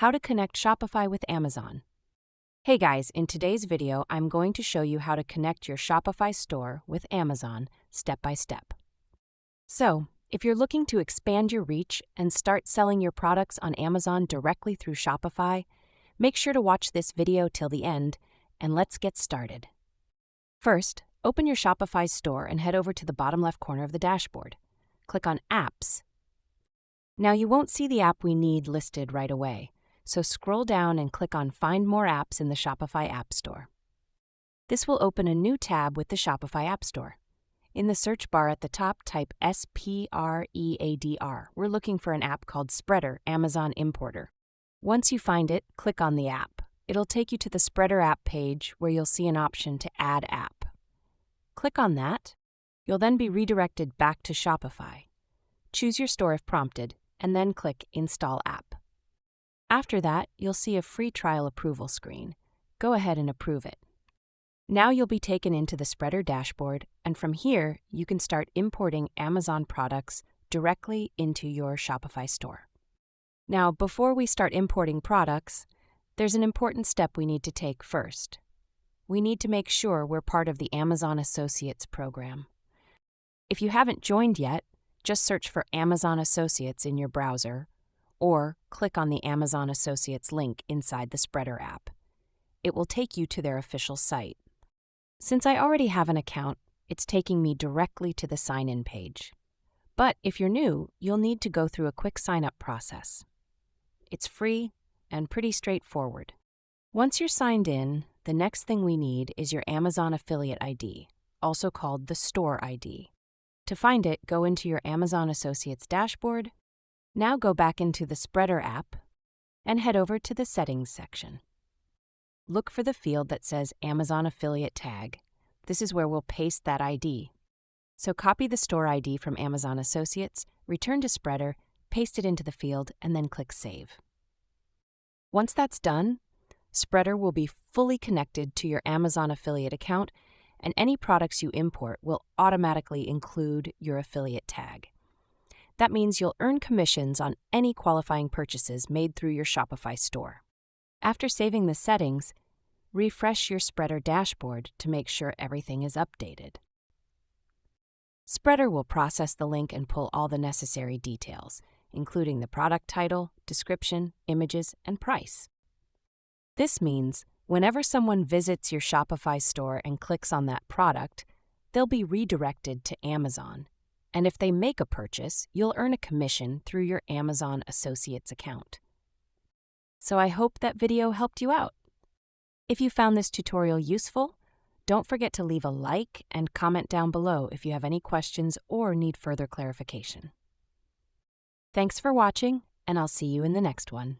How to connect Shopify with Amazon. Hey guys, in today's video, I'm going to show you how to connect your Shopify store with Amazon step by step. So, if you're looking to expand your reach and start selling your products on Amazon directly through Shopify, make sure to watch this video till the end, and let's get started. First, open your Shopify store and head over to the bottom left corner of the dashboard. Click on Apps. Now you won't see the app we need listed right away, so scroll down and click on Find More Apps in the Shopify App Store. This will open a new tab with the Shopify App Store. In the search bar at the top, type SPREADR. We're looking for an app called Spreader, Amazon Importer. Once you find it, click on the app. It'll take you to the Spreader app page where you'll see an option to add app. Click on that. You'll then be redirected back to Shopify. Choose your store if prompted, and then click Install App. After that, you'll see a free trial approval screen. Go ahead and approve it. Now you'll be taken into the Spreader dashboard, and from here, you can start importing Amazon products directly into your Shopify store. Now, before we start importing products, there's an important step we need to take first. We need to make sure we're part of the Amazon Associates program. If you haven't joined yet, just search for Amazon Associates in your browser, or click on the Amazon Associates link inside the Spreader app. It will take you to their official site. Since I already have an account, it's taking me directly to the sign-in page. But if you're new, you'll need to go through a quick sign-up process. It's free and pretty straightforward. Once you're signed in, the next thing we need is your Amazon Affiliate ID, also called the Store ID. To find it, go into your Amazon Associates dashboard. Now go back into the Spreader app and head over to the Settings section. Look for the field that says Amazon Affiliate Tag. This is where we'll paste that ID. So copy the store ID from Amazon Associates, return to Spreader, paste it into the field, and then click Save. Once that's done, Spreader will be fully connected to your Amazon Affiliate account, and any products you import will automatically include your affiliate tag. That means you'll earn commissions on any qualifying purchases made through your Shopify store. After saving the settings, refresh your Spreader dashboard to make sure everything is updated. Spreader will process the link and pull all the necessary details, including the product title, description, images, and price. This means whenever someone visits your Shopify store and clicks on that product, they'll be redirected to Amazon. And if they make a purchase, you'll earn a commission through your Amazon Associates account. So I hope that video helped you out. If you found this tutorial useful, don't forget to leave a like and comment down below if you have any questions or need further clarification. Thanks for watching, and I'll see you in the next one.